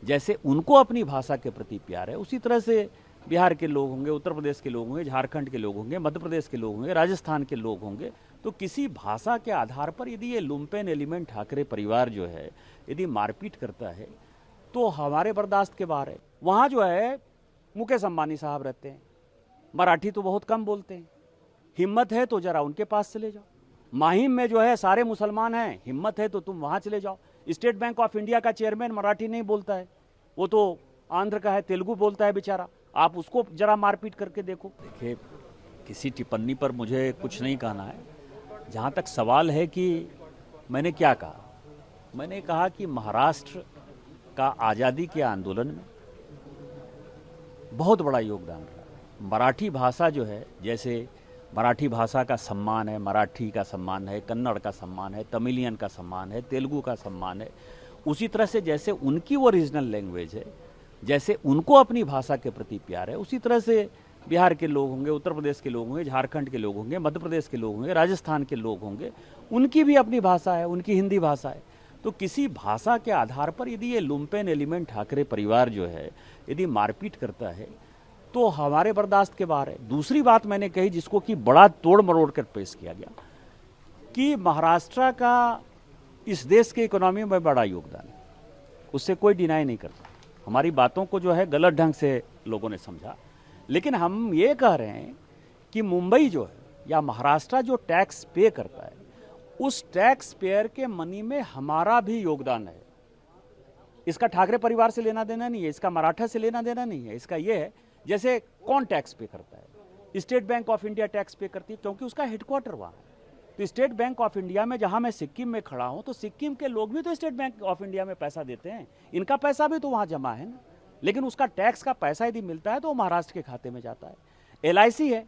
जैसे उनको अपनी भाषा के प्रति प्यार है, उसी तरह से बिहार के लोग होंगे, उत्तर प्रदेश के लोग होंगे, झारखंड के लोग होंगे, मध्य प्रदेश के लोग होंगे, राजस्थान के लोग होंगे। तो किसी भाषा के आधार पर यदि ये लुम्पेन एलिमेंट ठाकरे परिवार जो है यदि मारपीट करता है तो हमारे बर्दाश्त के बाहर है। वहाँ जो है मुकेश अंबानी साहब रहते हैं, मराठी तो बहुत कम बोलते हैं, हिम्मत है तो जरा उनके पास चले जाओ। माहिम में जो है सारे मुसलमान हैं, हिम्मत है तो तुम वहाँ चले जाओ। स्टेट बैंक ऑफ इंडिया का चेयरमैन मराठी नहीं बोलता है, वो तो आंध्र का है, तेलुगु बोलता है बेचारा, आप उसको जरा मारपीट करके देखो। देखिए, किसी टिप्पणी पर मुझे कुछ नहीं कहना है। जहाँ तक सवाल है कि मैंने क्या कहा, मैंने कहा कि महाराष्ट्र का आज़ादी के आंदोलन में बहुत बड़ा योगदान रहा। मराठी भाषा जो है, जैसे मराठी भाषा का सम्मान है, मराठी का सम्मान है, कन्नड़ का सम्मान है, तमिलियन का सम्मान है, तेलुगु का सम्मान है, उसी तरह से जैसे उनकी वो रीजनल लैंग्वेज है, जैसे उनको अपनी भाषा के प्रति प्यार है, उसी तरह से बिहार के लोग होंगे, उत्तर प्रदेश के लोग होंगे, झारखंड के लोग होंगे, मध्य प्रदेश के लोग होंगे, राजस्थान के लोग होंगे, उनकी भी अपनी भाषा है, उनकी हिंदी भाषा है। तो किसी भाषा के आधार पर यदि ये लुम्पेन एलिमेंट ठाकरे परिवार जो है यदि मारपीट करता है तो हमारे बर्दाश्त के बाहर है। दूसरी बात मैंने कही जिसको कि बड़ा तोड़ मरोड़ कर पेश किया गया कि महाराष्ट्र का इस देश के इकोनॉमी में बड़ा योगदान है, उससे कोई डिनाई नहीं करता। हमारी बातों को जो है गलत ढंग से लोगों ने समझा, लेकिन हम ये कह रहे हैं कि मुंबई जो है या महाराष्ट्र जो टैक्स पे करता है, उस टैक्स पेयर के मनी में हमारा भी योगदान है। इसका ठाकरे परिवार से लेना देना नहीं है, इसका मराठा से लेना देना नहीं है, इसका ये है जैसे कौन टैक्स पे करता है। State bank of India tax पे करती है क्योंकि उसका हेडक्वार्टर वहाँ है। तो स्टेट बैंक ऑफ इंडिया में, जहाँ मैं सिक्किम में खड़ा हूँ, तो सिक्किम के लोग भी तो स्टेट बैंक ऑफ इंडिया में पैसा देते हैं, इनका पैसा भी तो वहाँ जमा है ना। लेकिन उसका टैक्स का पैसा यदि मिलता है तो वो महाराष्ट्र के खाते में जाता है। LIC है,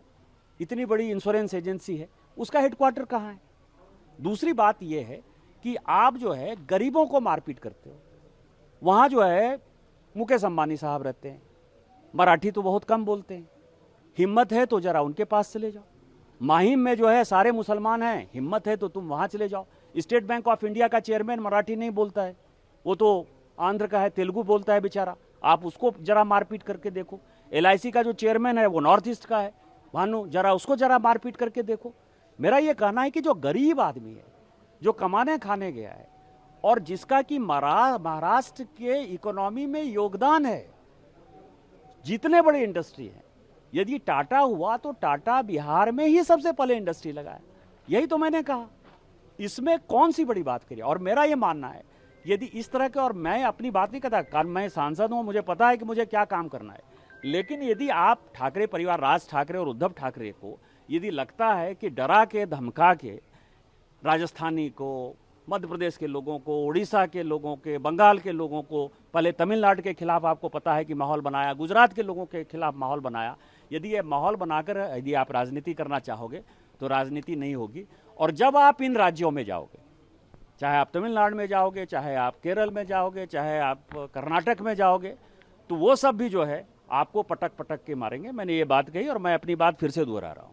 इतनी बड़ी इंश्योरेंस एजेंसी है, उसका हेडक्वार्टर कहाँ है। दूसरी बात यह है कि आप जो है गरीबों को मारपीट करते हो। वहाँ जो है मुकेश अंबानी साहब रहते हैं, मराठी तो बहुत कम बोलते हैं, हिम्मत है तो जरा उनके पास चले जाओ। माहिम में जो है सारे मुसलमान हैं, हिम्मत है तो तुम वहाँ चले जाओ। स्टेट बैंक ऑफ इंडिया का चेयरमैन मराठी नहीं बोलता है, वो तो आंध्र का है, तेलुगु बोलता है बेचारा, आप उसको जरा मारपीट करके देखो। LIC का जो चेयरमैन है वो नॉर्थ ईस्ट का है, भानु, जरा उसको जरा मारपीट करके देखो। मेरा ये कहना है कि जो गरीब आदमी है, जो कमाने खाने गया है और जिसका कि महाराष्ट्र के इकोनॉमी में योगदान है, जितने बड़े इंडस्ट्री हैं, यदि टाटा हुआ तो टाटा बिहार में ही सबसे पहले इंडस्ट्री लगाया, यही तो मैंने कहा। इसमें कौन सी बड़ी बात करी। और मेरा ये मानना है यदि इस तरह के, और मैं अपनी बात नहीं करता, कारण मैं सांसद हूं, मुझे पता है कि मुझे क्या काम करना है, लेकिन यदि आप ठाकरे परिवार, राज ठाकरे और उद्धव ठाकरे को यदि लगता है कि डरा के धमका के राजस्थानी को, मध्य प्रदेश के लोगों को, उड़ीसा के लोगों के, बंगाल के लोगों को, पहले तमिलनाडु के खिलाफ आपको पता है कि माहौल बनाया, गुजरात के लोगों के खिलाफ माहौल बनाया, यदि ये माहौल बनाकर यदि आप राजनीति करना चाहोगे तो राजनीति नहीं होगी। और जब आप इन राज्यों में जाओगे, चाहे आप तमिलनाडु में जाओगे, चाहे आप केरल में जाओगे, चाहे आप कर्नाटक में जाओगे, तो वो सब भी जो है आपको पटक पटक के मारेंगे। मैंने ये बात कही और मैं अपनी बात फिर से दोहरा रहा हूँ।